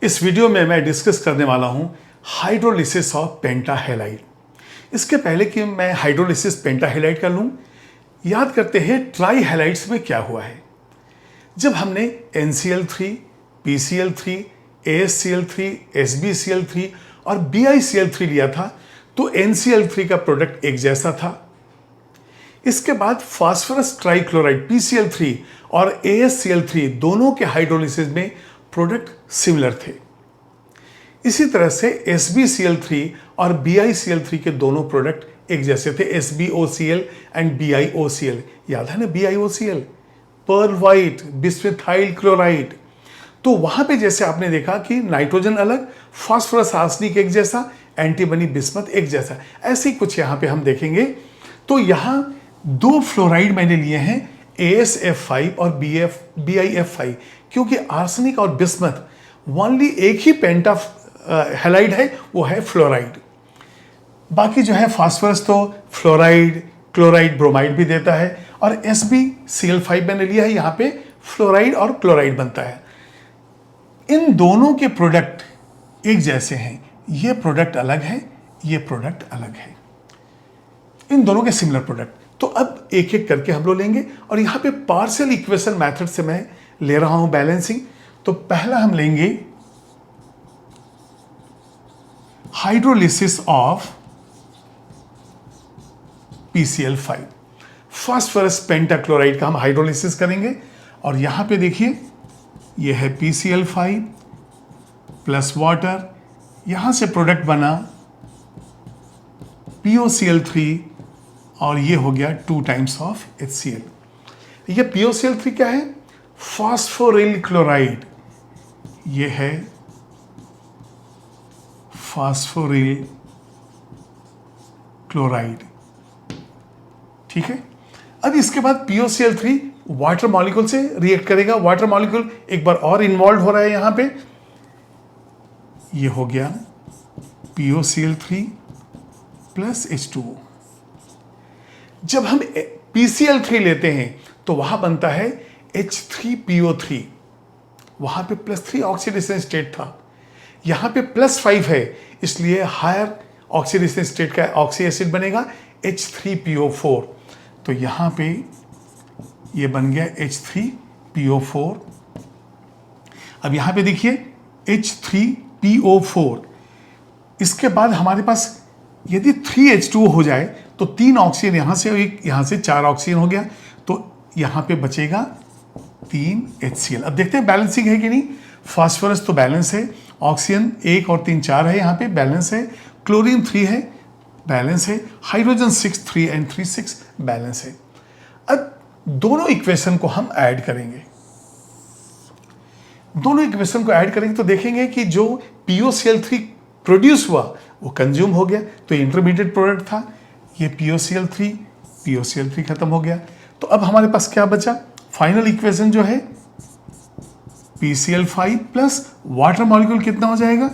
इस वीडियो में मैं डिस्कस करने वाला हूं हाइड्रोलिसिस ऑफ पेंटाहेलाइड। इसके पहले कि मैं हाइड्रोलिसिस पेंटाहेलाइड कर लूं, याद करते हैं ट्राई हैलाइड्स में क्या हुआ है। जब हमने NCl3, PCl3, AsCl3, SbCl3 और BiCl3 लिया था तो NCl3 का प्रोडक्ट एक जैसा था। इसके बाद फास्फोरस ट्राइक्लोराइड PCl3 और AsCl3 दोनों के हाइड्रोलिसिस में प्रोडक्ट सिमिलर थे। इसी तरह से SbCl3 और BiCl3 के दोनों प्रोडक्ट एक जैसे थे, SbOCl एंड BiOCl। याद है ना BiOCl, पर्ल व्हाइट बिस्मिथाइल क्लोराइड। तो वहां पे जैसे आपने देखा कि नाइट्रोजन अलग, फास्फोरस आर्सेनिक एक जैसा, एंटीमनी बिस्मथ एक जैसा, ऐसे ही कुछ यहां पे हम देखेंगे। तो यहां दो फ्लोराइड मैंने लिए हैं, AsF5 और BiF5, क्योंकि आर्सेनिक और बिस्मथ ओनली एक ही पेंटा हैलाइड है, वो है फ्लोराइड। बाकी जो है फास्फोरस तो फ्लोराइड, क्लोराइड, ब्रोमाइड भी देता है, और SbCl5 मैंने लिया है, यहां पे फ्लोराइड और क्लोराइड बनता है। इन दोनों के प्रोडक्ट एक जैसे हैं, ये प्रोडक्ट अलग है, ये प्रोडक्ट अलग है, इन दोनों के सिमिलर प्रोडक्ट। तो अब एक एक करके हम लोग लेंगे, और यहां पे पार्शियल इक्वेशन मेथड से मैं ले रहा हूं बैलेंसिंग। तो पहला हम लेंगे hydrolysis of PCl5, phosphorus pentachloride का हम हाइड्रोलिसिस करेंगे। और यहां पे देखिए ये है PCl5 प्लस वाटर, यहां से प्रोडक्ट बना POCl3 और ये हो गया 2 टाइम्स ऑफ HCl। ये POCl3 क्या है? फास्फोरिल क्लोराइड, ये है फास्फोरिल क्लोराइड, ठीक है। अब इसके बाद POCl3 वाटर मॉलिक्यूल से रिएक्ट करेगा। वाटर मॉलिक्यूल एक बार और इन्वॉल्व हो रहा है यहां पे, ये हो गया POCl3 प्लस H2O। जब हम PCl3 लेते हैं तो वहां बनता है H3PO3, वहां पे +3 ऑक्सीडेशन स्टेट था, यहां पे +5 है, इसलिए हायर ऑक्सीडेशन स्टेट का ऑक्सी एसिड बनेगा H3PO4। तो यहां पे ये बन गया H3PO4। अब यहां पे देखिए H3PO4। इसके बाद हमारे पास यदि 3H2O हो जाए तो 3 ऑक्सीजन यहां से, एक यहां से 4 ऑक्सीजन हो गया, तो यहां पे बचेगा 3 HCl। अब देखते हैं बैलेंसिंग है कि नहीं। फास्फोरस तो बैलेंस है, ऑक्सीजन 1 और 3 4 है, यहां पे बैलेंस है, क्लोरीन 3 है, बैलेंस है, हाइड्रोजन 6 3 एंड 3 6 बैलेंस है। अब दोनों इक्वेशन को हम ऐड करेंगे। दोनों इक्वेशन को ऐड करेंगे तो देखेंगे कि जो POCl3 प्रोड्यूस हुआ वो कंज्यूम हो गया, तो इंटरमीडिएट प्रोडक्ट था, ये POCl3 खत्म हो गया। तो अब हमारे पास क्या बचा? फाइनल इक्वेशन जो है PCl5 प्लस वाटर मॉलिक्यूल कितना हो जाएगा?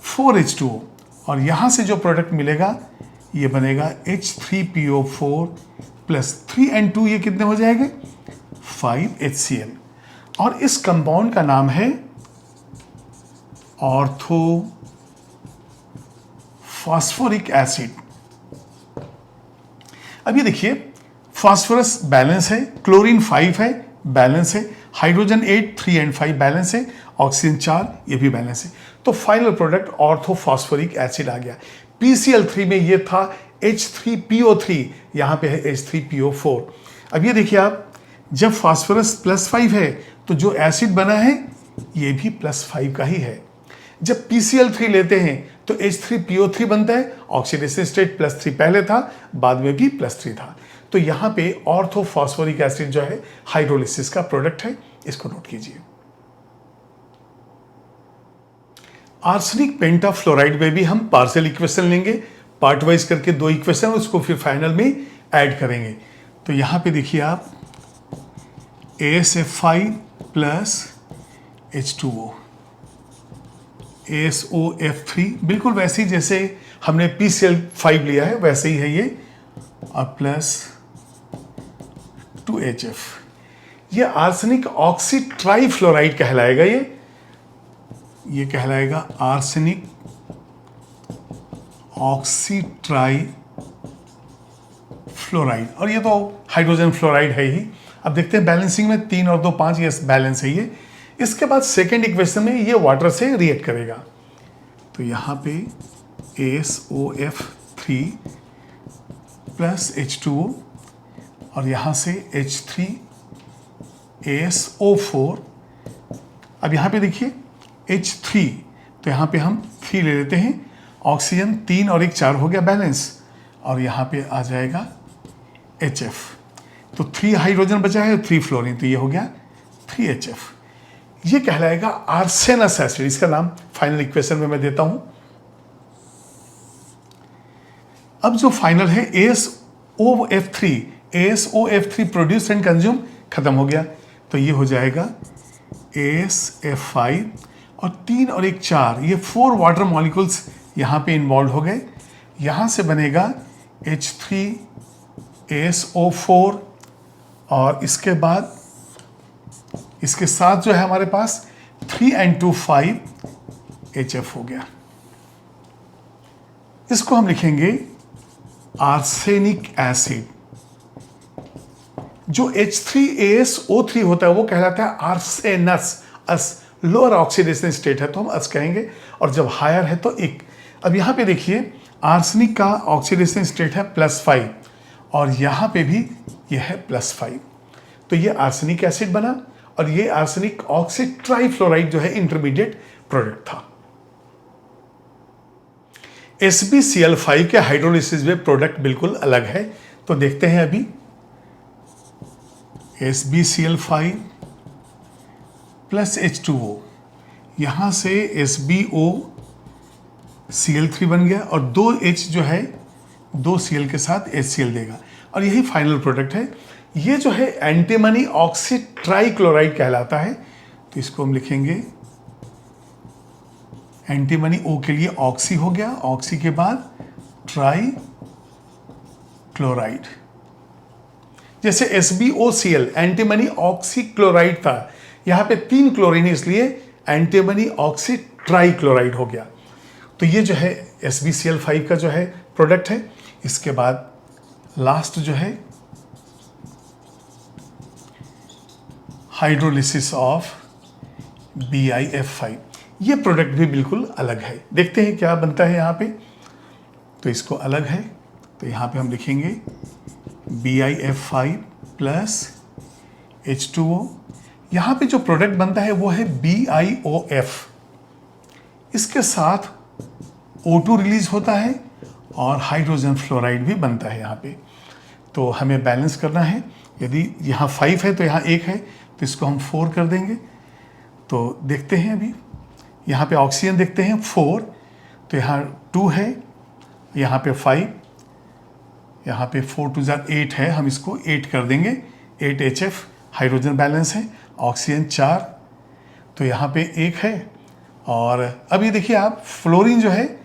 4H2O, और यहां से जो प्रोडक्ट मिलेगा ये बनेगा H3PO4 प्लस 3 and 2, ये कितने हो जाएंगे? 5HCl। और इस कंपाउंड का नाम है ऑर्थो फास्फोरिक एसिड। अब ये देखिए फास्फोरस बैलेंस है, क्लोरीन 5 है, बैलेंस है, हाइड्रोजन 8 3 एंड 5 बैलेंस है, ऑक्सीजन 4 ये भी बैलेंस है। तो final product ortho phosphoric acid आ गया। PCl3 में ये था H3PO3, यहां पे है H3PO4। अब ये देखिए आप, जब फास्फोरस +5 है तो जो एसिड बना है ये भी +5 का ही है। जब PCl3 लेते हैं तो H3PO3 बनता है, ऑक्सीडेशन स्टेट +3 पहले था, बाद में भी +3 था। तो यहां पे ऑर्थो फास्फोरिक एसिड जो है हाइड्रोलिसिस का प्रोडक्ट है, इसको नोट कीजिए। आर्सेनिक पेंटाफ्लोराइड में भी हम पार्शियल इक्वेशन लेंगे, पार्ट वाइज करके 2 इक्वेशन, उसको फिर फाइनल में ऐड करेंगे। तो यहां पे देखिए आप AsF5 प्लस H2O, AsOF3, बिल्कुल वैसे ही जैसे हमने PCl5 लिया है वैसे ही है ये, और प्लस 2HF। ये आर्सेनिक ऑक्सी ट्राइफ्लोराइड कहलाएगा। ये कहलाएगा आर्सेनिक ऑक्सी ट्राई फ्लोराइड, और ये तो हाइड्रोजन फ्लोराइड है ही। अब देखते हैं बैलेंसिंग में 3 और 2 5, ये बैलेंस है ये। इसके बाद सेकेंड इक्वेशन में ये वाटर से रिएक्ट करेगा, तो यहाँ पे ASOF3 प्लस H2O और यहाँ से H3ASO4। अब यहाँ पे देखिए H3, तो यहाँ पे हम 3 ले लेते हैं, ऑक्सीजन 3 और 1 4 हो गया बैलेंस, और यहाँ पे आ जाएगा HF, तो 3 हाइड्रोजन बचा है, 3 फ्लोरीन, तो ये हो गया 3HF। ये कहलाएगा आर्सेनस एसिड, इसका नाम फाइनल इक्वेशन में मैं देता हूं। अब जो फाइनल है ASOF3 प्रोड्यूस एंड कंज्यूम खत्म हो गया, तो ये हो जाएगा ASF5, और 3 और 1 4, ये 4 वाटर मॉलिक्यूल्स यहाँ पे इन्वॉल्व हो गए। यहाँ से बनेगा H3ASO4, और इसके बाद इसके साथ जो है हमारे पास 3N2 5HF हो गया। इसको हम लिखेंगे आर्सेनिक एसिड। जो H3ASO3 होता है वो कहलाता है आर्सेनस, अस लोअर ऑक्सीडेशन स्टेट है तो हम अस कहेंगे, और जब हायर है तो एक। अब यहाँ पे देखिए आर्सेनिक का ऑक्सीडेशन स्टेट है +5, और यहाँ पे भी यह है +5, तो ये आर्सेनिक एसिड बना, और ये आर्सेनिक ऑक्सी ट्राईफ्लोराइड जो है इंटरमीडिएट प्रोडक्ट था। SbCl5 के हाइड्रोलिसिस में प्रोडक्ट बिल्कुल अलग है, तो देखते हैं अभी। SbCl5 प्लस H2O, यहाँ से SbOCl3 बन गया, और 2H जो है 2Cl के साथ HCl देगा, और यही फाइनल प्रोडक्ट है। ये जो है एंटीमनी ऑक्सी ट्राईक्लोराइड कहलाता है, तो इसको हम लिखेंगे एंटीमनी O के लिए ऑक्सी हो गया, ऑक्सी के बाद ट्राई क्लोराइड। जैसे SbOCl एंटीमनी ऑक्सी क्लोराइड था, यहाँ पे 3 क्लोरीन है इसलिए एंटीमनी ऑक्सी ट्राईक्लोराइड हो गया। तो ये जो है SbCl5 का जो है प्रोडक्ट है। इसके बाद लास्ट जो है हाइड्रोलिसिस ऑफ BiF5, ये प्रोडक्ट भी बिल्कुल अलग है। देखते हैं क्या बनता है यहाँ पे, तो इसको अलग है, तो यहाँ पे हम लिखेंगे BiF5 प्लस H2O। यहाँ पे जो प्रोडक्ट बनता है वो है BiOF, इसके साथ O2 रिलीज होता है और हाइड्रोजन फ्लोराइड भी बनता है यहाँ पे। तो हमें बैलेंस करना है, यदि यहाँ 5 है तो यहाँ 1 है, तो इसको हम 4 कर देंगे। तो देखते हैं अभी यहाँ पे ऑक्सीजन देखते हैं 4, तो यहाँ 2 है, यहाँ पे 5, यहाँ पे 4 2 8 है, हम इसको 8 कर देंगे, 8HF हाइड्रोजन बैलेंस है, ऑक्सीजन 4, तो यहाँ पे 1 है। और अभी देखिए आप फ्लोरीन जो है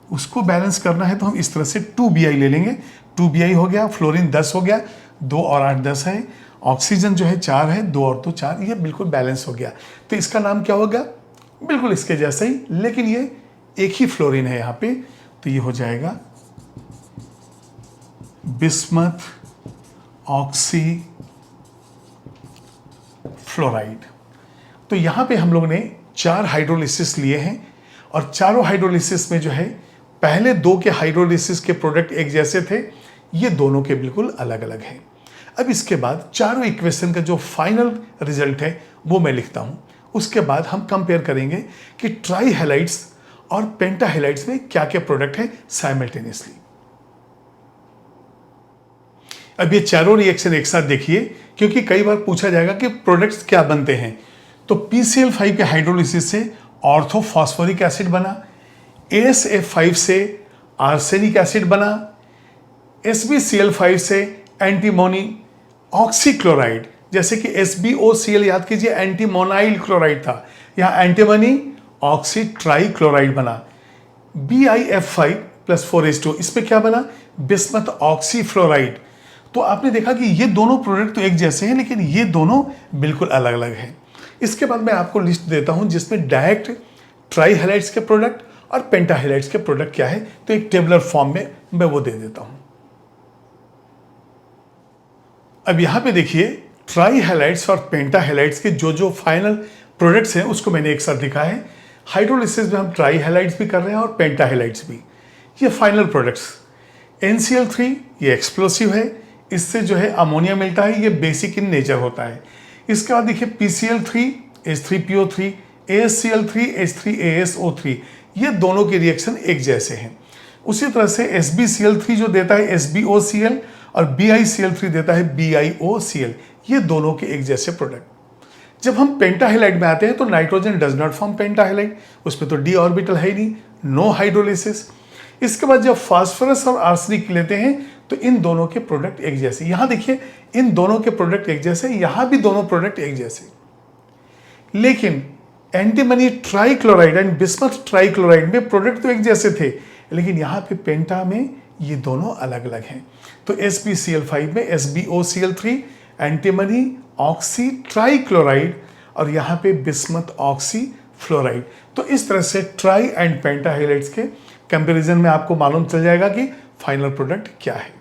उसको बैलेंस करना है, तो हम इस तरह से 2Bi ले लेंगे, 2Bi हो गया, फ्लोरीन 10 हो गया, 2 और 8 10 है, ऑक्सीजन जो है 4 है, 2 और 2 4, ये बिल्कुल बैलेंस हो गया। तो इसका नाम क्या होगा, बिल्कुल इसके जैसा ही, लेकिन ये एक ही फ्लोरीन है यहाँ पे, तो ये हो जाएगा बिस्मथ ऑक्सी फ्लोराइड। तो यहाँ पे हम लोग ने 4 हाइड्रोलिसिस लिए हैं, और चारों हाइड्रोलिसिस में जो है पहले 2 के हाइड्रोलिसिस के प्रोडक्ट एक जैसे थे, ये दोनों के बिल्कुल अलग अलग हैं। अब इसके बाद चारों इक्वेशन का जो फाइनल रिजल्ट है वो मैं लिखता हूं, उसके बाद हम कंपेयर करेंगे कि ट्राई हैलाइड्स और पेंटा हैलाइड्स में क्या क्या प्रोडक्ट है साइमल्टेनियसली। अब ये चारों रिएक्शन एक साथ देखिए, क्योंकि कई बार पूछा जाएगा कि प्रोडक्ट्स क्या बनते हैं। तो PCl5 के हाइड्रोलिसिस से ऑर्थोफॉस्फोरिक एसिड बना, ASF5 से आर्सेनिक एसिड बना, SbCl5 से एंटीमोनी ऑक्सीक्लोराइड, जैसे कि SbOCl याद कीजिए एंटीमोनाइल क्लोराइड था, यहाँ एंटीमोनी ऑक्सी ट्राईक्लोराइड बना। BiF5 प्लस 4H2, इसमें क्या बना, बिस्मथ ऑक्सी फ्लोराइड। तो आपने देखा कि ये दोनों प्रोडक्ट तो एक जैसे हैं, लेकिन ये दोनों बिल्कुल अलग अलग हैं। इसके बाद मैं आपको लिस्ट देता हूं जिसमें डायरेक्ट ट्राई हैलाइड्स के प्रोडक्ट और पेंटा हैलाइड्स के प्रोडक्ट क्या है, तो एक टेबलर फॉर्म में मैं वो दे देता हूं। अब यहां पे देखिए ट्राई हैलाइड्स और पेंटा हैलाइड्स के जो जो फाइनल प्रोडक्ट्स हैं उसको मैंने एक साथ लिखा है। हाइड्रोलिसिस में हम ट्राई हैलाइड्स भी कर रहे हैं और पेंटा हैलाइड्स भी। ये फाइनल प्रोडक्ट्स NCl3 ये एक्सप्लोसिव है, इससे जो है अमोनिया मिलता है, ये बेसिक इन नेचर होता है। इसके बाद देखिए PCl3 H3PO3 ASCl3 H3ASO3 ये दोनों के रिएक्शन एक जैसे हैं। उसी तरह से SbCl3 जो देता है SbOCl और BiCl3 देता है BiOCl, ये दोनों के एक जैसे प्रोडक्ट। जब हम पेंटाहेलाइड में आते हैं तो nitrogen does not form pentahalide, उसमें तो डी ऑर्बिटल है ही नहीं, नो हाइड्रोलिसिस। इसके बाद जब फास्फोरस और आर्सेनिक लेते हैं तो इन दोनों के प्रोडक्ट एक जैसे। यहां देखिए इन दोनों के प्रोडक्ट एक जैसे, यहां भी दोनों प्रोडक्ट एक जैसे। लेकिन antimony trichloride and bismuth trichloride में प्रोडक्ट तो एक जैसे थे, लेकिन यहां पे पेंटा में ये दोनों अलग अलग हैं। तो SbCl5 में SbOCl3 एंटीमनी ऑक्सी ट्राइक्लोराइड और यहाँ पे बिस्मथ ऑक्सी फ्लोराइड। तो इस तरह से ट्राई एंड पेंटा हैलाइड्स के कंपैरिजन में आपको मालूम चल जाएगा कि फाइनल प्रोडक्ट क्या है।